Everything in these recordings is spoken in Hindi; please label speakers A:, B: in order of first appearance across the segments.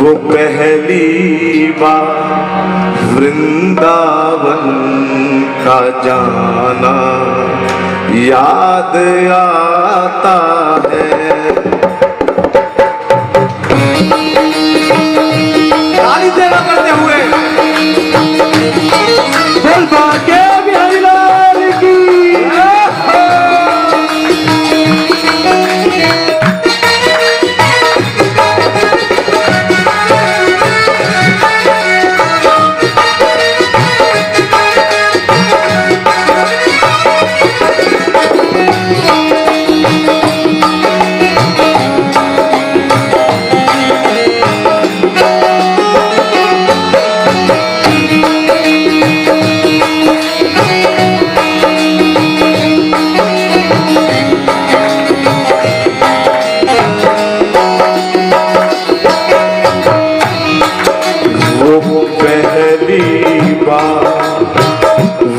A: वो पहली बार वृंदावन का जाना याद आता है। ताली सेवा करते हुए बोल बाके बिहारी लाल की।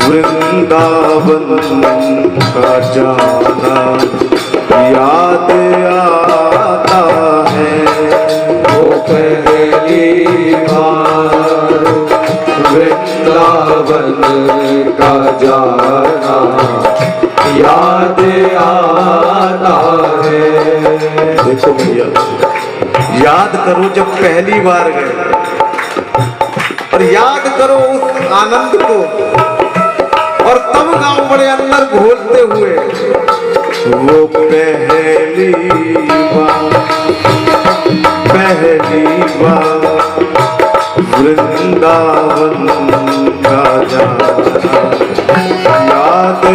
A: वृंदावन का जाना याद आता है। वो पहली बार वृंदावन का जाना याद आता है। देखो भैया, याद करो जब पहली बार गए और याद करो उस आनंद को, और तब गांव बड़े अंदर घोलते हुए वो पहली बार वृंदावन का जाना याद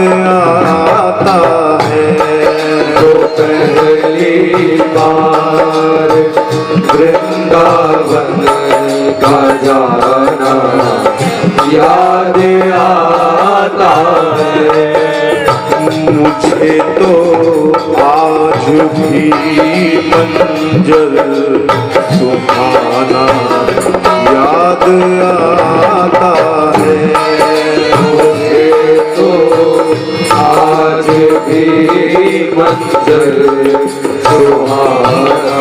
A: आता है। वो पहली बार वृंदावन का जाना याद आता है। मुझे तो आज भी मंजर सुहाना याद आता है। मुझे तो आज भी मंजर सुहाना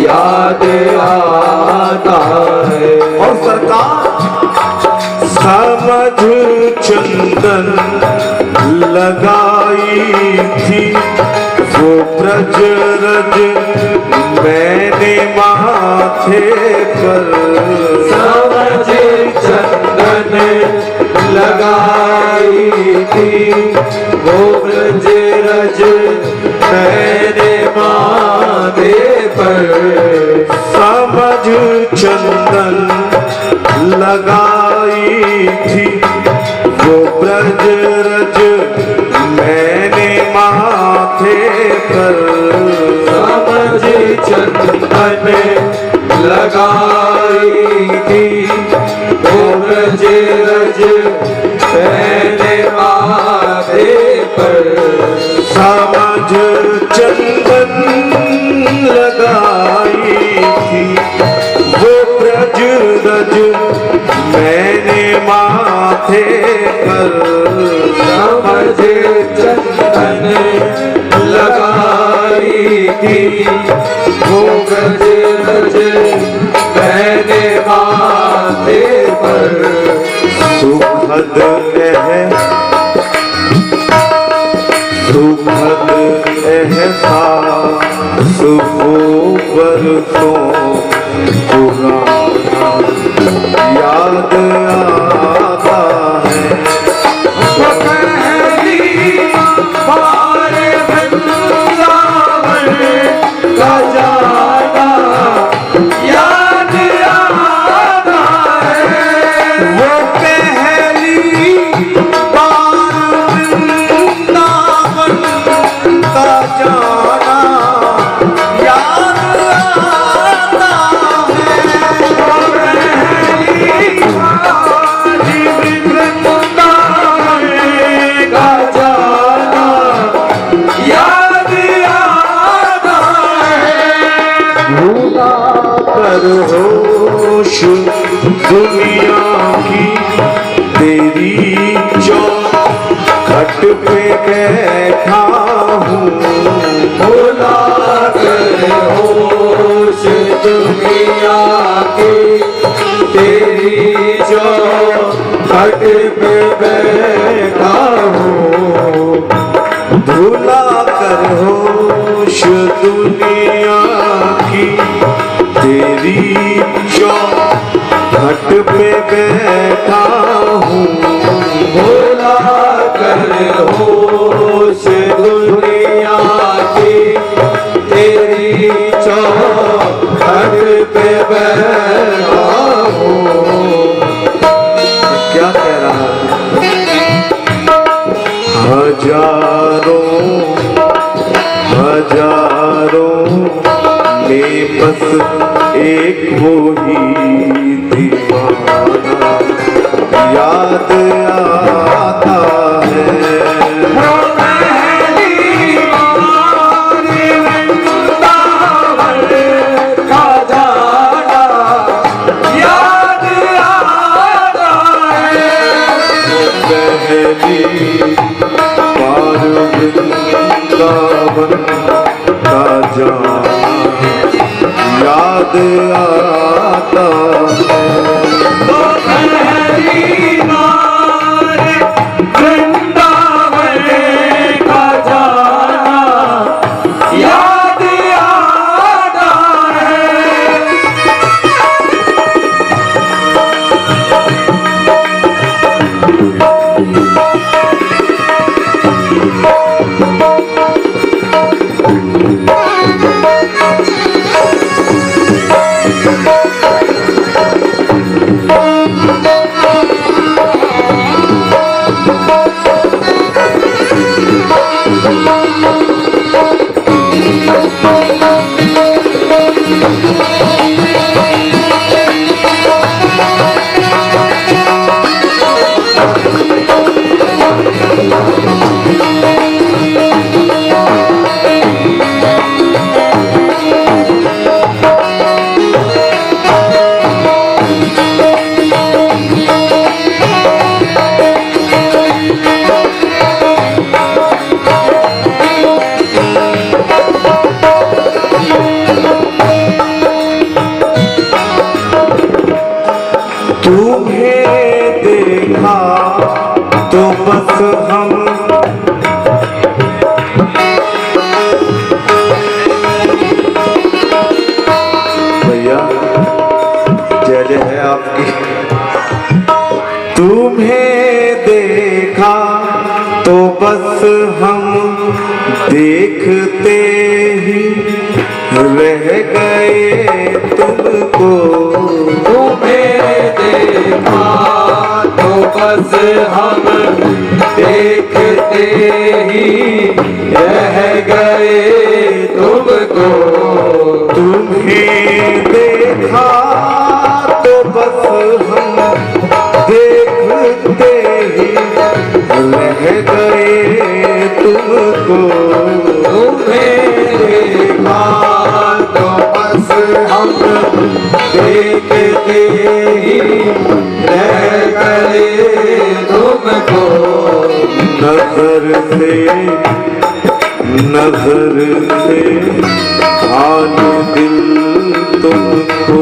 A: याद आता है। और सरकार समझ चंदन लगाई थी वो ब्रज रज मैंने माथे पर। समझ चंदन लगाई थी वो ब्रज रज मैंने माथे पर। समझ चंदन लगाई थी वो ब्रज रज मैंने माथे पर। समझ चंदन लगाई थी वो ब्रज रज मैंने माथे पर। समझ चंदन लगाई थी वो ब्रज रज मैंने माथे पर। समझ चंदन लगाई थी वो ब्रज रज मैंने माथे पर। सुखद एहसास वो बरसों पुराना याद आता है। वो पहली बार वृंदावन का जाना याद आता है। वो पहली बार वृंदावन का जाना याद आता होश दुनिया की तेरी जो घट पे बैठा हूँ, भुला कर होश दुनिया की तेरी जो घट पे बैठा हूँ, भुला कर होश दुनिया की तेरी जो घट पे बैठा हूँ, भुला कर होश दुनिया की तेरी जो घट पे बैठा हूँ। क्या कह रहा है? हजारों में बस एक वो ही दीवाना याद आता है। वो पहली बार वृंदावन का जाना याद आता है। वो पहली बार वृंदावन का जाना याद आता है। वो पहली बार वृंदावन का जाना याद आता है। तुम्हें देखा तो बस हम भैया जय जय है आपकी। तुम्हें देखा तो बस हम देखते ही रह गए तुमको। देखा तो बस हम देखते ही रह गए तुमको। तुम्हें देखा तो बस हम देखते ही रह गए तुमको। तुम्हें देखा तो बस हम देखते ही रह गए तुमको। नजर से हाल दिल तुमको